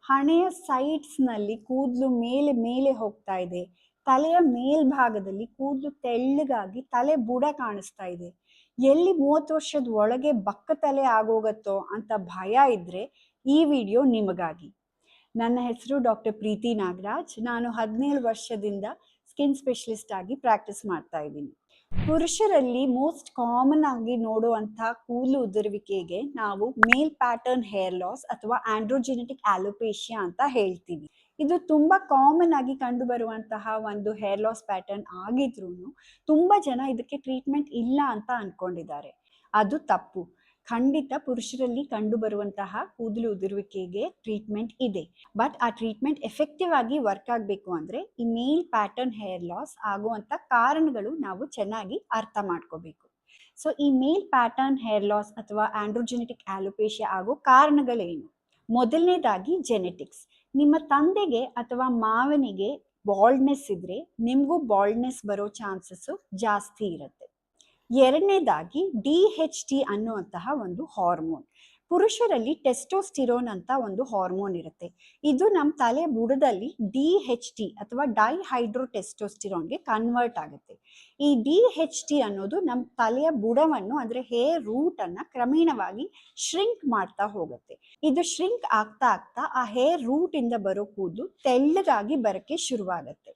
ಹಣೆಯ ಸೈಡ್ಸ್ ನಲ್ಲಿ ಕೂದಲು ಮೇಲೆ ಮೇಲೆ ಹೋಗ್ತಾ ಇದೆ. ತಲೆಯ ಮೇಲ್ಭಾಗದಲ್ಲಿ ಕೂದಲು ತೆಳ್ಳಗಾಗಿ ತಲೆ ಬುಡ ಕಾಣಿಸ್ತಾ ಇದೆ. ಎಲ್ಲಿ 30 ವರ್ಷದ ಒಳಗೆ ಬಕ್ಕ ತಲೆ ಆಗೋಗತ್ತೋ ಅಂತ ಭಯ ಇದ್ರೆ ಈ ವಿಡಿಯೋ ನಿಮಗಾಗಿ. ನನ್ನ ಹೆಸರು ಡಾಕ್ಟರ್ ಪ್ರೀತಿ ನಾಗರಾಜ್. ನಾನು 17 ವರ್ಷದಿಂದ ಸ್ಕಿನ್ ಸ್ಪೆಷಲಿಸ್ಟ್ ಆಗಿ ಪ್ರಾಕ್ಟೀಸ್ ಮಾಡ್ತಾ ಇದ್ದೀನಿ. ಪುರುಷರಲ್ಲಿ ಮೋಸ್ಟ್ ಕಾಮನ್ ಆಗಿ ನೋಡುವಂತ ಕೂದಲು ಉದುರುವಿಕೆಗೆ ನಾವು ಮೇಲ್ ಪ್ಯಾಟರ್ನ್ ಹೇರ್ ಲಾಸ್ ಅಥವಾ ಆಂಡ್ರೋಜೆನೆಟಿಕ್ ಆಲೋಪೇಶಿಯಾ ಅಂತ ಹೇಳ್ತೀವಿ. ಇದು ತುಂಬಾ ಕಾಮನ್ ಆಗಿ ಕಂಡು ಬರುವಂತಹ ಒಂದು ಹೇರ್ ಲಾಸ್ ಪ್ಯಾಟರ್ನ್ ಆಗಿದ್ರೂ ತುಂಬಾ ಜನ ಇದಕ್ಕೆ ಟ್ರೀಟ್ಮೆಂಟ್ ಇಲ್ಲ ಅಂತ ಅನ್ಕೊಂಡಿದ್ದಾರೆ. ಅದು ತಪ್ಪು. ಖಂಡಿತ ಪುರುಷರಲ್ಲಿ ಕಂಡು ಬರುವಂತಹ ಕೂದಲು ಉದುರುವಿಕೆಗೆ ಟ್ರೀಟ್ಮೆಂಟ್ ಇದೆ. ಬಟ್ ಆ ಟ್ರೀಟ್ಮೆಂಟ್ ಎಫೆಕ್ಟಿವ್ ಆಗಿ ವರ್ಕ್ ಆಗಬೇಕು ಅಂದ್ರೆ ಈ ಮೇಲ್ ಪ್ಯಾಟರ್ನ್ ಹೇರ್ ಲಾಸ್ ಆಗುವಂತ ಕಾರಣಗಳು ನಾವು ಚೆನ್ನಾಗಿ ಅರ್ಥ ಮಾಡ್ಕೋಬೇಕು. ಸೊ ಈ ಮೇಲ್ ಪ್ಯಾಟರ್ನ್ ಹೇರ್ ಲಾಸ್ ಅಥವಾ ಆಂಡ್ರೋಜೆನೆಟಿಕ್ ಆಲೋಪೇಶಿಯಾ ಆಗೋ ಕಾರಣಗಳೇನು? ಮೊದಲನೇದಾಗಿ ಜೆನೆಟಿಕ್ಸ್. ನಿಮ್ಮ ತಂದೆಗೆ ಅಥವಾ ಮಾವನಿಗೆ ಬಾಲ್ಡ್ನೆಸ್ ಇದ್ರೆ ನಿಮ್ಗೂ ಬಾಲ್ಡ್ನೆಸ್ ಬರೋ ಚಾನ್ಸಸ್ ಜಾಸ್ತಿ ಇರುತ್ತೆ. ಎರಡನೇದಾಗಿ DHT ಅನ್ನುವಂತಹ ಒಂದು ಹಾರ್ಮೋನ್. ಪುರುಷರಲ್ಲಿ ಟೆಸ್ಟೋಸ್ಟಿರೋನ್ ಅಂತ ಒಂದು ಹಾರ್ಮೋನ್ ಇರುತ್ತೆ. ಇದು ನಮ್ಮ ತಲೆ ಬುಡದಲ್ಲಿ DHT ಅಥವಾ ಡೈಹೈಡ್ರೋಟೆಸ್ಟೋಸ್ಟಿರೋನ್ಗೆ ಕನ್ವರ್ಟ್ ಆಗುತ್ತೆ. ಈ DHT ಅನ್ನೋದು ನಮ್ಮ ತಲೆಯ ಬುಡವನ್ನು ಅಂದ್ರೆ ಹೇರ್ ರೂಟ್ ಅನ್ನ ಕ್ರಮೇಣವಾಗಿ ಶ್ರಿಂಕ್ ಮಾಡ್ತಾ ಹೋಗುತ್ತೆ. ಇದು ಶ್ರಿಂಕ್ ಆಗ್ತಾ ಆಗ್ತಾ ಆ ಹೇರ್ ರೂಟ್ ಇಂದ ಬರೋ ಕೂದಲು ತೆಳ್ಳಗಾಗಿ ಬರಕ್ಕೆ ಶುರುವಾಗುತ್ತೆ.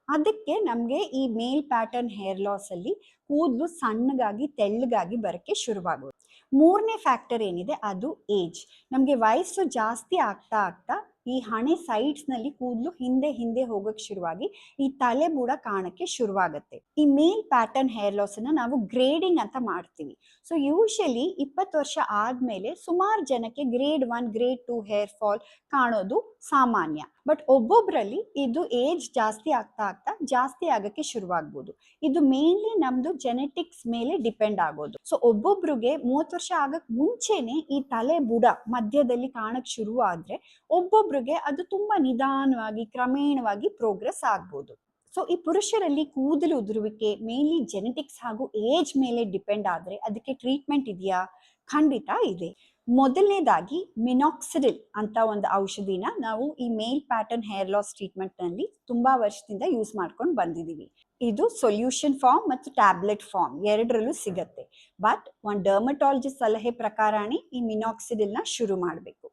ಅದಕ್ಕೆ ನಮ್ಗೆ ಈ ಮೇಲ್ ಪ್ಯಾಟರ್ನ್ ಹೇರ್ ಲಾಸ್ ಅಲ್ಲಿ ಕೂದಲು ಸಣ್ಣಗಾಗಿ ತೆಳ್ಳಗಾಗಿ ಬರಕ್ಕೆ ಶುರುವಾಗುತ್ತೆ. ಮೂರನೇ ಫ್ಯಾಕ್ಟರ್ ಏನಿದೆ ಅದು ಏಜ್. ನಮ್ಗೆ ವಯಸ್ಸು ಜಾಸ್ತಿ ಆಗ್ತಾ ಆಗ್ತಾ ಈ ಹಣೆ ಸೈಡ್ಸ್ ನಲ್ಲಿ ಕೂದಲು ಹಿಂದೆ ಹಿಂದೆ ಹೋಗಕ್ ಶುರುವಾಗಿ ಈ ತಲೆ ಬುಡ ಕಾಣಕ್ಕೆ ಶುರುವಾಗುತ್ತೆ. ಈ ಮೇಲ್ ಪ್ಯಾಟರ್ನ್ ಹೇರ್ ಲಾಸ್ ಅನ್ನ ನಾವು ಗ್ರೇಡಿಂಗ್ ಅಂತ ಮಾಡ್ತೀವಿ. ಸೊ ಯೂಶಲಿ 20 ವರ್ಷ ಆದ್ಮೇಲೆ ಸುಮಾರು ಜನಕ್ಕೆ ಗ್ರೇಡ್ 1 ಗ್ರೇಡ್ 2 ಹೇರ್ ಫಾಲ್ ಕಾಣೋದು ಸಾಮಾನ್ಯ. ಬಟ್ ಒಬ್ಬೊಬ್ರಲ್ಲಿ ಇದು ಏಜ್ ಜಾಸ್ತಿ ಆಗ್ತಾ ಆಗ್ತಾ ಜಾಸ್ತಿ ಆಗಕ್ಕೆ ಶುರುವಾಗ್ಬೋದು. ಇದು ಮೇನ್ಲಿ ನಮ್ದು ಜೆನೆಟಿಕ್ಸ್ ಮೇಲೆ ಡಿಪೆಂಡ್ ಆಗೋದು. ಸೊ ಒಬ್ಬೊಬ್ರಿಗೆ 30 ವರ್ಷ ಆಗಕ್ ಮುಂಚೆನೆ ಈ ತಲೆ ಬುಡ ಮಧ್ಯದಲ್ಲಿ ಕಾಣಕ್ ಶುರು ಆದ್ರೆ ಒಬ್ಬೊಬ್ರಿಗೆ ಅದು ತುಂಬಾ ನಿಧಾನವಾಗಿ ಕ್ರಮೇಣವಾಗಿ ಪ್ರೋಗ್ರೆಸ್ ಆಗ್ಬೋದು. ಸೊ ಈ ಪುರುಷರಲ್ಲಿ ಕೂದಲು ಉದುರುವಿಕೆ ಮೇನ್ಲಿ ಜೆನೆಟಿಕ್ಸ್ ಹಾಗೂ ಏಜ್ ಮೇಲೆ ಡಿಪೆಂಡ್ ಆದ್ರೆ ಅದಕ್ಕೆ ಟ್ರೀಟ್ಮೆಂಟ್ ಇದೆಯಾ? ಖಂಡಿತ ಇದೆ. ಮೊದಲನೇದಾಗಿ ಮಿನಾಕ್ಸಿಡಿಲ್ ಅಂತ ಒಂದು ಔಷಧಿನ ನಾವು ಈ ಮೇಲ್ ಪ್ಯಾಟರ್ನ್ ಹೇರ್ ಲಾಸ್ ಟ್ರೀಟ್ಮೆಂಟ್ ನಲ್ಲಿ ತುಂಬಾ ವರ್ಷದಿಂದ ಯೂಸ್ ಮಾಡ್ಕೊಂಡು ಬಂದಿದೀವಿ. ಇದು ಸೊಲ್ಯೂಷನ್ ಫಾರ್ಮ್ ಮತ್ತು ಟ್ಯಾಬ್ಲೆಟ್ ಫಾರ್ಮ್ ಎರಡರಲ್ಲೂ ಸಿಗತ್ತೆ. ಬಟ್ ಒಂದು ಡರ್ಮಟಾಲಜಿಸ್ಟ್ ಸಲಹೆ ಪ್ರಕಾರನೇ ಈ ಮಿನಾಕ್ಸಿಡಿಲ್ ನ ಶುರು ಮಾಡಬೇಕು.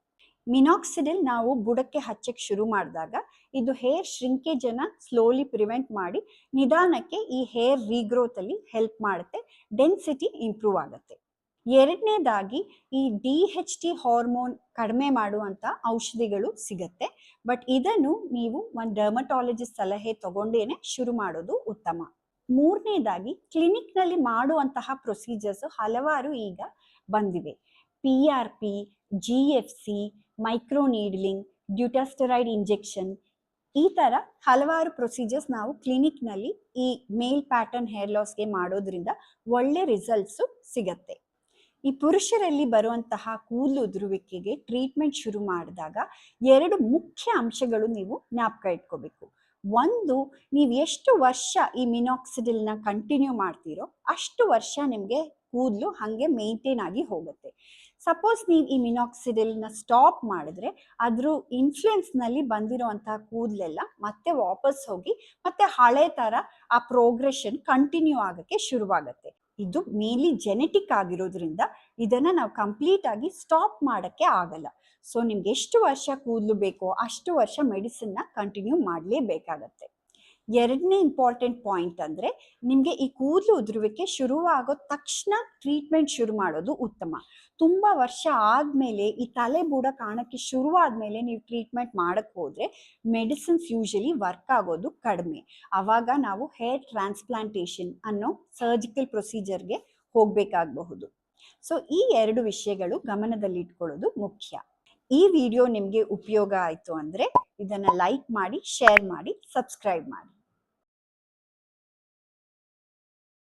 ಮಿನಾಕ್ಸಿಡಿಲ್ ನಾವು ಬುಡಕ್ಕೆ ಹಚ್ಚಕ್ಕೆ ಶುರು ಮಾಡಿದಾಗ ಇದು ಹೇರ್ ಶ್ರಿಂಕೇಜ್ ಅನ್ನ ಸ್ಲೋಲಿ ಪ್ರಿವೆಂಟ್ ಮಾಡಿ ನಿಧಾನಕ್ಕೆ ಈ ಹೇರ್ ರೀಗ್ರೋತ್ ಅಲ್ಲಿ ಹೆಲ್ಪ್ ಮಾಡುತ್ತೆ. ಡೆನ್ಸಿಟಿ ಇಂಪ್ರೂವ್ ಆಗುತ್ತೆ. ಎರಡನೇದಾಗಿ ಈ DHT ಹಾರ್ಮೋನ್ ಕಡಿಮೆ ಮಾಡುವಂತ ಔಷಧಿಗಳು ಸಿಗತ್ತೆ. ಬಟ್ ಇದನ್ನು ನೀವು ಒಂದು ಡರ್ಮಟಾಲಜಿಸ್ಟ್ ಸಲಹೆ ತಗೊಂಡೇನೆ ಶುರು ಮಾಡೋದು ಉತ್ತಮ. ಮೂರನೇದಾಗಿ ಕ್ಲಿನಿಕ್ ನಲ್ಲಿ ಮಾಡುವಂತಹ ಪ್ರೊಸೀಜರ್ಸ್ ಹಲವಾರು ಈಗ ಬಂದಿವೆ. PRP, GFC, ಮೈಕ್ರೋ ನೀಡ್ಲಿಂಗ್, ಡ್ಯೂಟಾಸ್ಟೆರಾಯ್ಡ್ ಇಂಜೆಕ್ಷನ್, ಈ ತರ ಹಲವಾರು ಪ್ರೊಸೀಜರ್ಸ್ ನಾವು ಕ್ಲಿನಿಕ್ ನಲ್ಲಿ ಈ ಮೇಲ್ ಪ್ಯಾಟರ್ನ್ ಹೇರ್ ಲಾಸ್ಗೆ ಮಾಡೋದ್ರಿಂದ ಒಳ್ಳೆ ರಿಸಲ್ಟ್ಸ್ ಸಿಗತ್ತೆ. ಈ ಪುರುಷರಲ್ಲಿ ಬರುವಂತಹ ಕೂದಲು ಉದುರುವಿಕೆಗೆ ಟ್ರೀಟ್ಮೆಂಟ್ ಶುರು ಮಾಡಿದಾಗ 2 ಮುಖ್ಯ ಅಂಶಗಳು ನೀವು ಜ್ಞಾಪಕ ಇಟ್ಕೋಬೇಕು. ಒಂದು, ನೀವು ಎಷ್ಟು ವರ್ಷ ಈ ಮಿನಾಕ್ಸಿಡಿಲ್ ನ ಕಂಟಿನ್ಯೂ ಮಾಡ್ತೀರೋ ಅಷ್ಟು ವರ್ಷ ನಿಮ್ಗೆ ಕೂದಲು ಹಂಗೆ ಮೇಂಟೈನ್ ಆಗಿ ಹೋಗುತ್ತೆ. ಸಪೋಸ್ ನೀವು ಈ ಮಿನಾಕ್ಸಿಡಿಲ್ ನ ಸ್ಟಾಪ್ ಮಾಡಿದ್ರೆ ಅದ್ರ ಇನ್ಫ್ಲುಯೆನ್ಸ್ ನಲ್ಲಿ ಬಂದಿರುವಂತಹ ಕೂದಲೆಲ್ಲ ಮತ್ತೆ ವಾಪಸ್ ಹೋಗಿ ಮತ್ತೆ ಹಳೆ ತರ ಆ ಪ್ರೋಗ್ರೆಷನ್ ಕಂಟಿನ್ಯೂ ಆಗಕ್ಕೆ ಶುರುವಾಗತ್ತೆ. ಇದು ಮೇನ್ಲಿ ಜೆನೆಟಿಕ್ ಆಗಿರೋದ್ರಿಂದ ಇದನ್ನ ನಾವು ಕಂಪ್ಲೀಟ್ ಆಗಿ ಸ್ಟಾಪ್ ಮಾಡಕ್ಕೆ ಆಗಲ್ಲ. ಸೊ ನಿಮ್ಗೆ ಎಷ್ಟು ವರ್ಷ ಕೂದಲು ಬೇಕೋ ಅಷ್ಟು ವರ್ಷ ಮೆಡಿಸಿನ್ ನ ಕಂಟಿನ್ಯೂ ಮಾಡಲೇಬೇಕಾಗತ್ತೆ. ಎರಡನೇ ಇಂಪಾರ್ಟೆಂಟ್ ಪಾಯಿಂಟ್ ಅಂದ್ರೆ ನಿಮ್ಗೆ ಈ ಕೂದಲು ಉದುರುವಿಕೆ ಶುರುವಾಗೋ ತಕ್ಷಣ ಟ್ರೀಟ್ಮೆಂಟ್ ಶುರು ಮಾಡೋದು ಉತ್ತಮ. ತುಂಬಾ ವರ್ಷ ಆದ್ಮೇಲೆ ಈ ತಲೆ ಬುಡ ಕಾಣಕ್ಕೆ ಶುರುವಾದ್ಮೇಲೆ ನೀವು ಟ್ರೀಟ್ಮೆಂಟ್ ಮಾಡಕ್ ಹೋದ್ರೆ ಮೆಡಿಸಿನ್ಸ್ ಯೂಶಲಿ ವರ್ಕ್ ಆಗೋದು ಕಡಿಮೆ. ಅವಾಗ ನಾವು ಹೇರ್ ಟ್ರಾನ್ಸ್ಪ್ಲಾಂಟೇಶನ್ ಅನ್ನೋ ಸರ್ಜಿಕಲ್ ಪ್ರೊಸೀಜರ್ಗೆ ಹೋಗ್ಬೇಕಾಗಬಹುದು. ಸೊ ಈ 2 ವಿಷಯಗಳು ಗಮನದಲ್ಲಿ ಇಟ್ಕೊಳ್ಳೋದು ಮುಖ್ಯ. ಈ ವಿಡಿಯೋ ನಿಮ್ಗೆ ಉಪಯೋಗ ಆಯ್ತು ಅಂದ್ರೆ ಇದನ್ನ ಲೈಕ್ ಮಾಡಿ, ಶೇರ್ ಮಾಡಿ, ಸಬ್ಸ್ಕ್ರೈಬ್ ಮಾಡಿ.